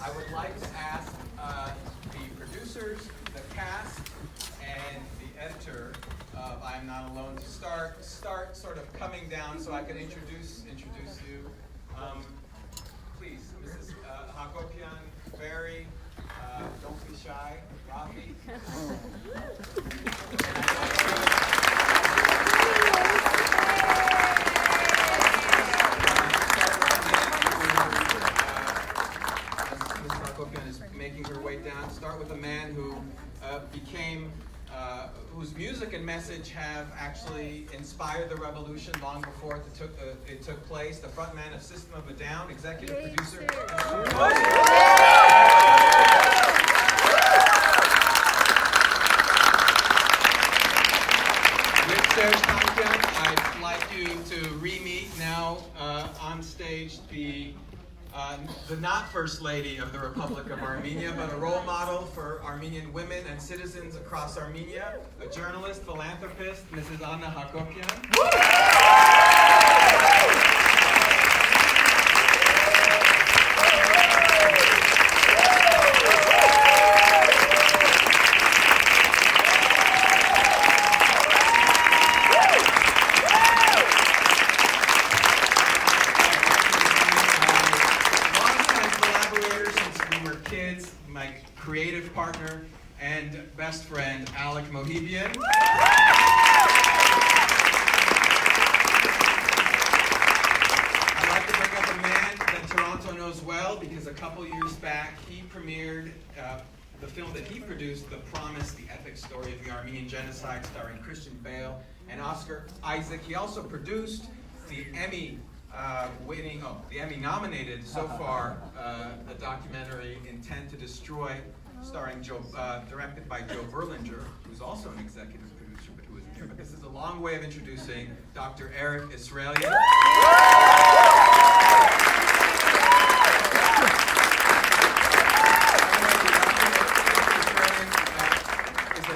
I would like to ask the producers, the cast, and the editor of I Am Not Alone to start sort of coming down so I can introduce you. Please, Mrs. Hakobyan, Barry, don't be shy, Rafi. Is making her way down. Start with a man who whose music and message have actually inspired the revolution long before it took place. The frontman of System of a Down, executive producer. With Serge Tankian, I'd like you to re-meet now on stage the not First Lady of the Republic of Armenia, but a role model for Armenian women and citizens across Armenia, a journalist, philanthropist, Mrs. Anna Hakobyan. Creative partner and best friend, Alec Mohibian. I'd like to bring up a man that Toronto knows well because a couple years back he premiered the film that he produced, The Promise, the epic story of the Armenian genocide, starring Christian Bale and Oscar Isaac. He also produced the Emmy nominated so far, the documentary Intent to Destroy, directed by Joe Berlinger, who's also an executive producer, but who isn't here. But this is a long way of introducing Dr. Eric Israelian.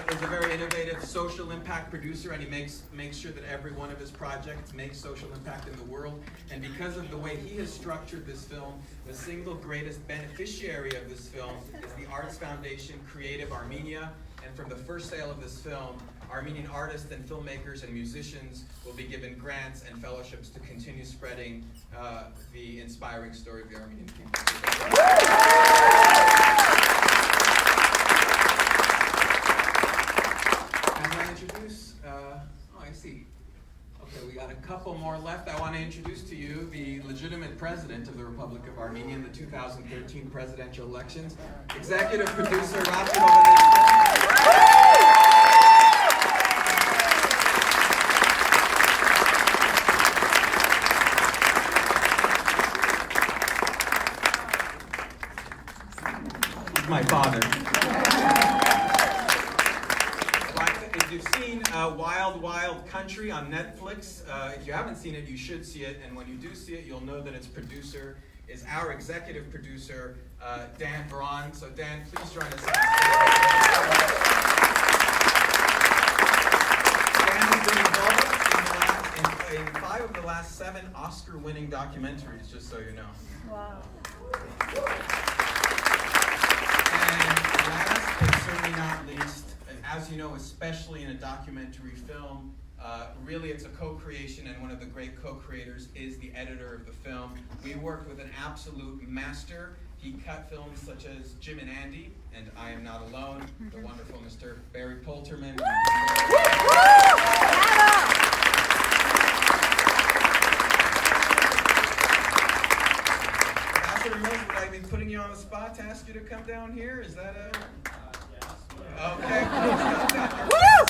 Is a very innovative social impact producer, and he makes sure that every one of his projects makes social impact in the world. And because of the way he has structured this film, the single greatest beneficiary of this film is the Arts Foundation Creative Armenia. And from the first sale of this film, Armenian artists and filmmakers and musicians will be given grants and fellowships to continue spreading the inspiring story of the Armenian people. I see. Okay, we got a couple more left. I want to introduce to you the legitimate president of the Republic of Armenia in the 2013 presidential elections, executive producer my father. If you've seen Wild Wild Country on Netflix, if you haven't seen it, you should see it. And when you do see it, you'll know that its producer is our executive producer, Dan Braun. So Dan, please join us. Dan has been involved in 5 of the last 7 Oscar-winning documentaries, just so you know. Wow. And last but certainly not least, as you know, especially in a documentary film, really it's a co-creation, and one of the great co-creators is the editor of the film. We worked with an absolute master. He cut films such as Jim and Andy and I Am Not Alone, the wonderful Mr. Barry Polterman. Ambassador Mills, would I be putting you on the spot to ask you to come down here? Is that a... Okay,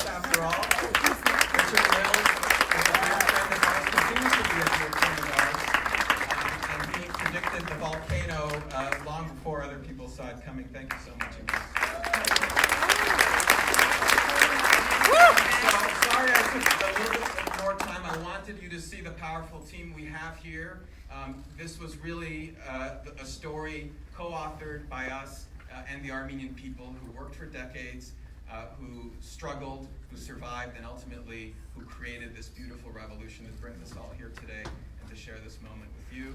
after all. Richard Mills is a dear friend of ours, continues to be a dear friend of ours, and he predicted the volcano long before other people saw it coming. Thank you so much. So, sorry I took a little bit more time. I wanted you to see the powerful team we have here. This was really a story co-authored by us and the Armenian people who worked for decades, who struggled, who survived, and ultimately who created this beautiful revolution to bring us all here today and to share this moment with you.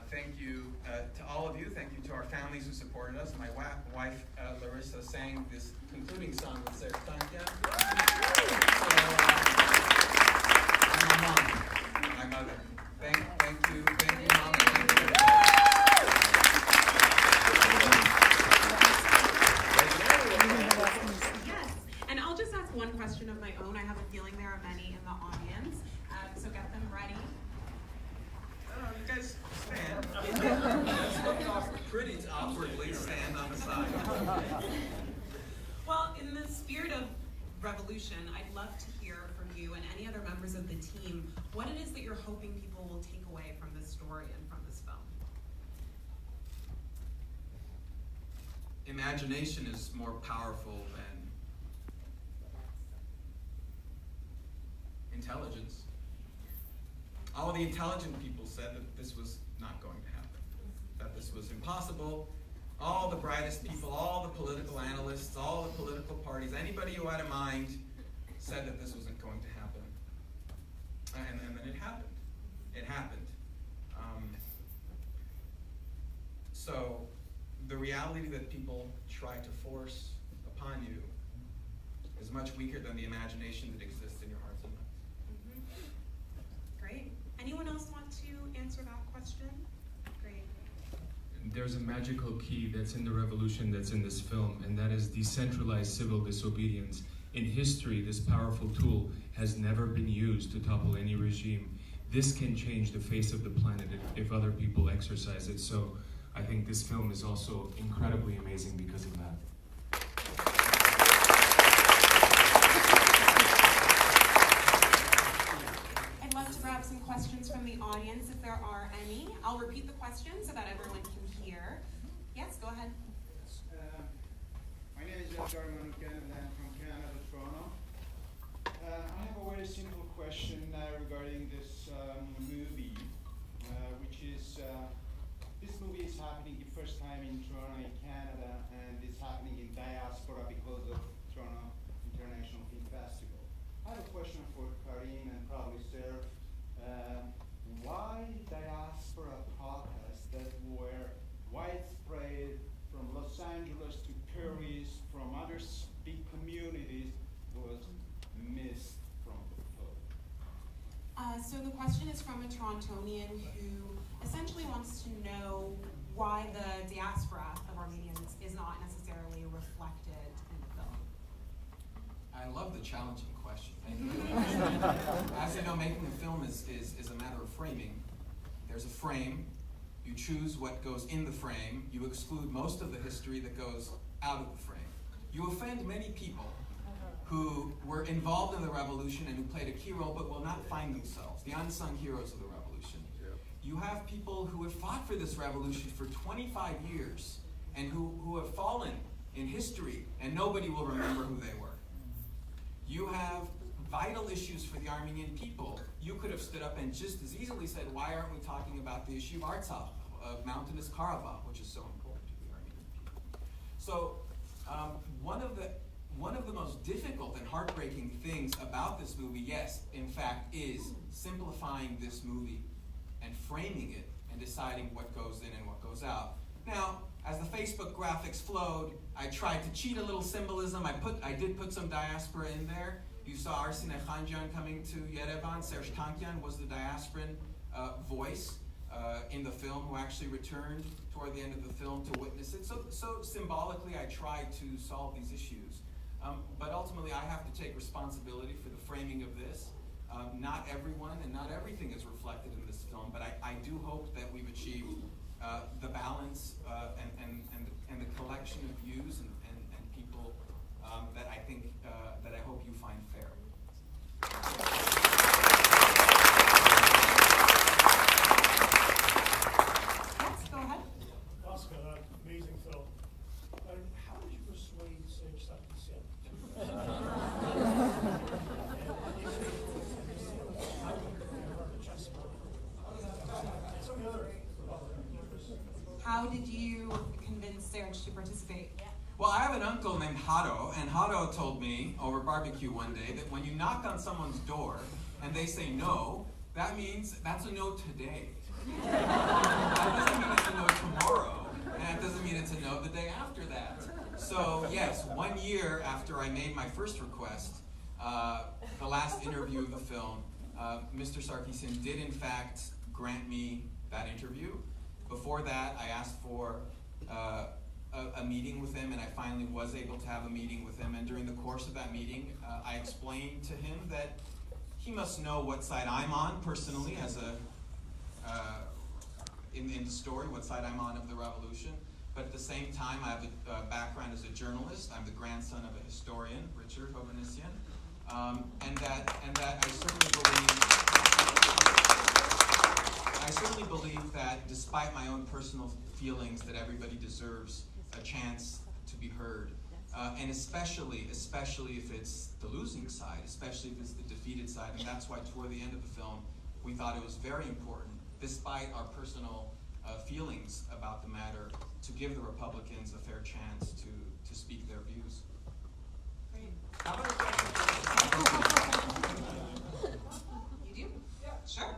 Thank you to all of you. Thank you to our families who supported us. My wife, Larissa, sang this concluding song with Tankia. And my mom, my mother. Thank you, Mom. Thank you, Yes, and I'll just ask one question of my own. I have a feeling there are many in the audience, so get them ready. You guys stand. Let's look pretty awkwardly stand on the side. Well, in the spirit of revolution, I'd love to hear from you and any other members of the team what it is that you're hoping people will take away from this story and from this film. Imagination is more powerful than intelligence. All the intelligent people said that this was not going to happen, that this was impossible. All the brightest people, all the political analysts, all the political parties, anybody who had a mind said that this wasn't going to happen. And then it happened. It happened. So the reality that people try to force upon you is much weaker than the imagination that exists in your hearts and minds. Great. Anyone else want to answer that question? Great. There's a magical key that's in the revolution that's in this film, and that is decentralized civil disobedience. In history, this powerful tool has never been used to topple any regime. This can change the face of the planet if other people exercise it. So I think this film is also incredibly amazing because of that. I'd love to grab some questions from the audience if there are any. I'll repeat the question so that everyone can hear. Yes, go ahead. My name is and I'm from Canada, Toronto. I have a very simple question regarding this movie, which is this movie is happening the first time in Toronto, in Canada, and it's happening in diaspora because of Toronto International Film Festival. I have a question for Karim and probably Serge. Why diaspora protests that were widespread from Los Angeles to Paris, from other big communities, was missed from the film? So the question is from a Torontonian who essentially wants to know why the diaspora of Armenians is not necessarily reflected in the film. I love the challenging question. Thank you. As you know, making a film is a matter of framing. There's a frame. You choose what goes in the frame. You exclude most of the history that goes out of the frame. You offend many people who were involved in the revolution and who played a key role but will not find themselves, the unsung heroes of the revolution. You have people who have fought for this revolution for 25 years and who have fallen in history and nobody will remember who they were. You have vital issues for the Armenian people. You could have stood up and just as easily said, why aren't we talking about the issue of Artsakh, of mountainous Karabakh, which is so important to the Armenian people. So one of the most difficult and heartbreaking things about this movie, yes, in fact, is simplifying this movie and framing it and deciding what goes in and what goes out. Now, as the Facebook graphics flowed, I tried to cheat a little symbolism. I did put some diaspora in there. You saw Arsene Khanjan coming to Yerevan. Serge Tankian was the diasporan voice in the film who actually returned toward the end of the film to witness it. So symbolically, I tried to solve these issues. But ultimately, I have to take responsibility for the framing of this. Not everyone and not everything is reflected in this film, but I do hope that we've achieved the balance and the collection of views and people that I think that I hope you find fair. Yes, go ahead. Oscar, amazing film. How did you persuade Serge How did you convince Serge to participate? Well, I have an uncle named Haro, and Haro told me over barbecue one day that when you knock on someone's door and they say no, that means that's a no today. That doesn't mean it's a no tomorrow, and that doesn't mean it's a no the day after that. So yes, 1 year after I made my first request, the last interview of the film, Mr. Sarkisian did in fact grant me that interview. Before that, I asked for a meeting with him, and I finally was able to have a meeting with him. And during the course of that meeting, I explained to him that he must know what side I'm on personally, as in the story, what side I'm on of the revolution. But at the same time, I have a background as a journalist. I'm the grandson of a historian, Richard Hovhannisyan, and that I certainly believe that despite my own personal feelings, that everybody deserves a chance to be heard, and especially if it's the losing side, especially if it's the defeated side. And that's why toward the end of the film, we thought it was very important, despite our personal feelings about the matter, to give the Republicans a fair chance to speak their views. Great. How about You do? Yeah. Sure.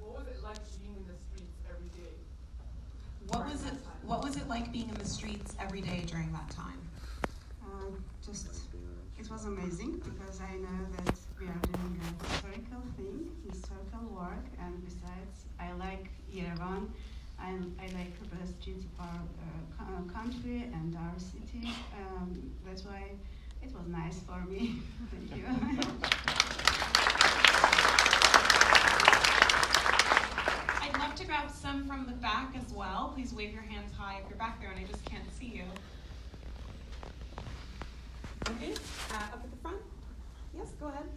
What was it like being in the streets every day? What was it like being in the streets every day during that time? It was amazing, because I know that we are doing a historical work, and besides, I like Yerevan. I like the streets of our country and our city. That's why it was nice for me. Thank you. I'd love to grab some from the back as well. Please wave your hands high if you're back there and I just can't see you. Okay, up at the front. Yes, go ahead.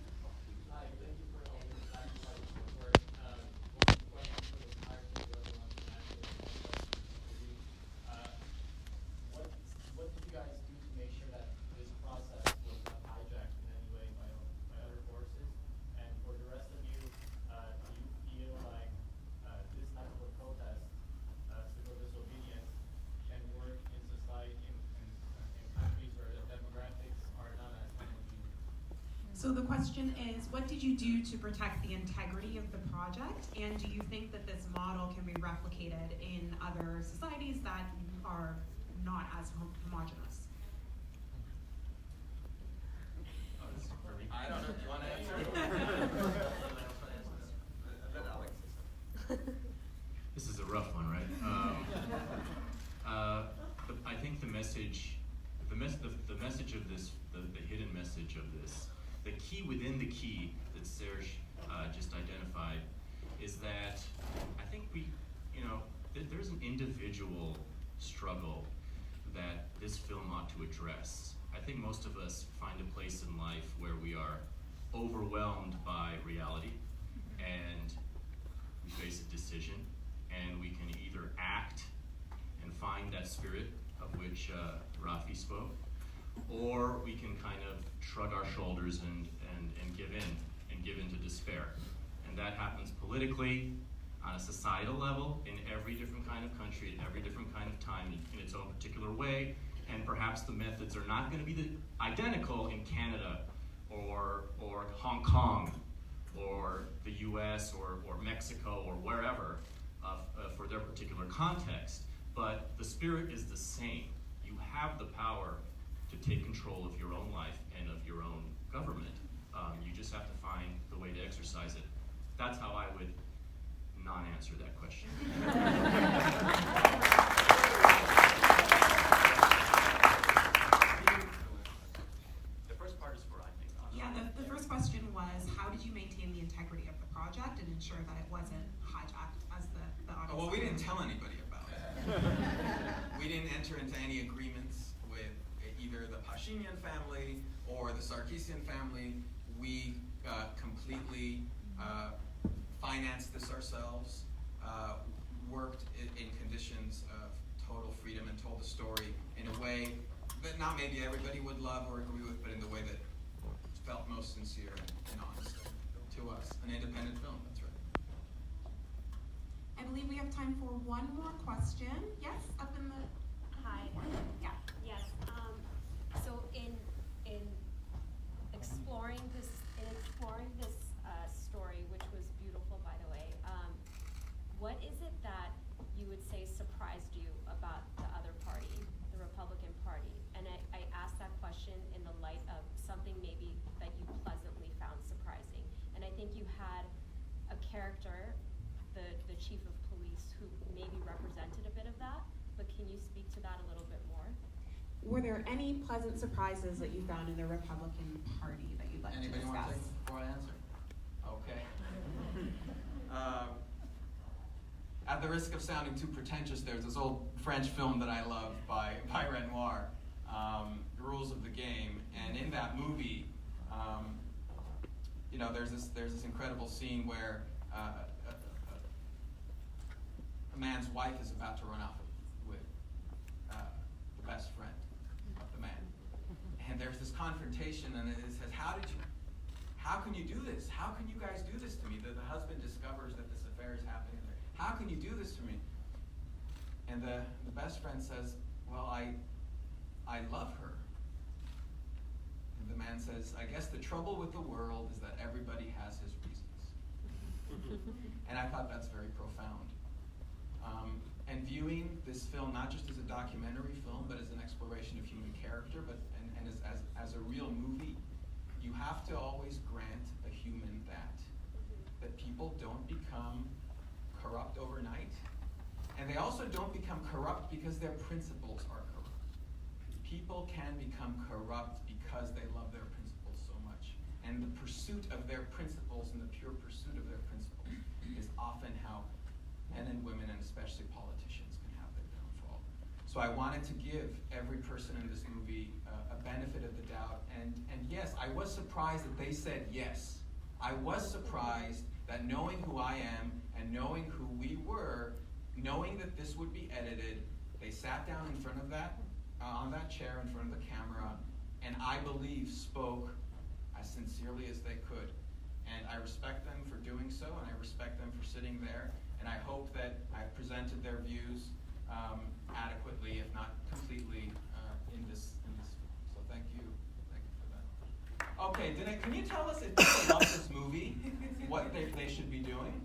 Hi, thank you for all your sacrifice and work. One question for the entire team, the other one for what did you guys do to make sure that this process was not hijacked in any way by other forces? And for the rest of you, do you feel like this type of a protest, civil disobedience, can work in society in countries where the demographics are not as homogeneous? So the question is, what did you do to protect the integrity of the project? And do you think that this model can be replicated in other societies that are not as homogenous? Oh, this is for me. I don't know if you want to answer. This is a rough one, right? I think the message of this, the hidden message of this, the key within the key that Serge just identified, is that I think there's an individual struggle that this film ought to address. I think most of us find a place in life where we are overwhelmed by reality, and we face a decision, and we can either act and find that spirit of which Rafi spoke, or we can kind of shrug our shoulders and give in to despair. And that happens politically, on a societal level, in every different kind of country, at every different kind of time, in its own particular way. And perhaps the methods are not going to be identical in Canada or Hong Kong or the US or Mexico or wherever for their particular context. But the spirit is the same. You have the power to take control of your own life and of your own government. You just have to find the way to exercise it. That's how I would non-answer that question. The first part is for, I think. Yeah, the first question was, how did you maintain the integrity of the project and ensure that it wasn't hijacked as the audience? Well, we didn't tell anybody about it. We didn't enter into any agreements with either the Phashinyan family or the Sarkisian family. We completely financed this ourselves, worked in conditions of total freedom, and told the story in a way that not maybe everybody would love or agree with, but in the way that felt most sincere and honest to us. An independent film, that's right. I believe we have time for one more question. Yes, up in the... Hi. Yeah. Yes. So in exploring this story, which was beautiful, by the way, what is it that you would say surprised you about the other party, the Republican Party? And I asked that question in the light of something maybe that you pleasantly found surprising. And I think you had a character, the chief of police, who maybe represented a bit of that, but can you speak to that a little bit more? Were there any pleasant surprises that you found in the Republican Party that you'd like Anybody to want to discuss? take before I answer? Okay. At the risk of sounding too pretentious, there's this old French film that I love by Renoir, The Rules of the Game, and in that movie, you know, there's this incredible scene where a man's wife is about to run off with the best friend of the man, and there's this confrontation, and it says, how can you do this? How can you guys do this to me? The husband discovers that this affair is happening. How can you do this to me? And the best friend says, well, I love her. And the man says, I guess the trouble with the world is that everybody has his reasons. And I thought that's very profound. And viewing this film not just as a documentary film, but as an exploration of human character, and as a real movie, you have to always grant a human that people don't become corrupt overnight, and they also don't become corrupt because their principles are corrupt. People can become corrupt because they love their principles so much, and the pursuit of their principles and the pure pursuit of their principles is often how men and women, and especially politicians, can have their downfall. So I wanted to give every person in this movie a benefit of the doubt, and yes, I was surprised that they said yes. I was surprised that knowing who I am and knowing who we were, knowing that this would be edited, they sat down in front of that, on that chair in front of the camera, and I believe spoke as sincerely as they could. And I respect them for doing so, and I respect them for sitting there, and I hope that I've presented their views adequately, if not completely, in this film. So thank you for that. Okay, can you tell us if people love this movie, what they should be doing?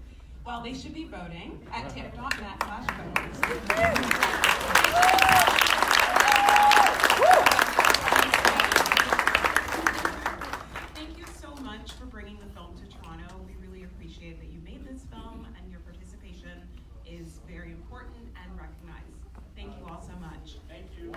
Well, they should be voting at TIFF.net/vote. Thank you so much for bringing the film to Toronto. We really appreciate that you made this film, and your participation is very important and recognized. Thank you all so much. Thank you.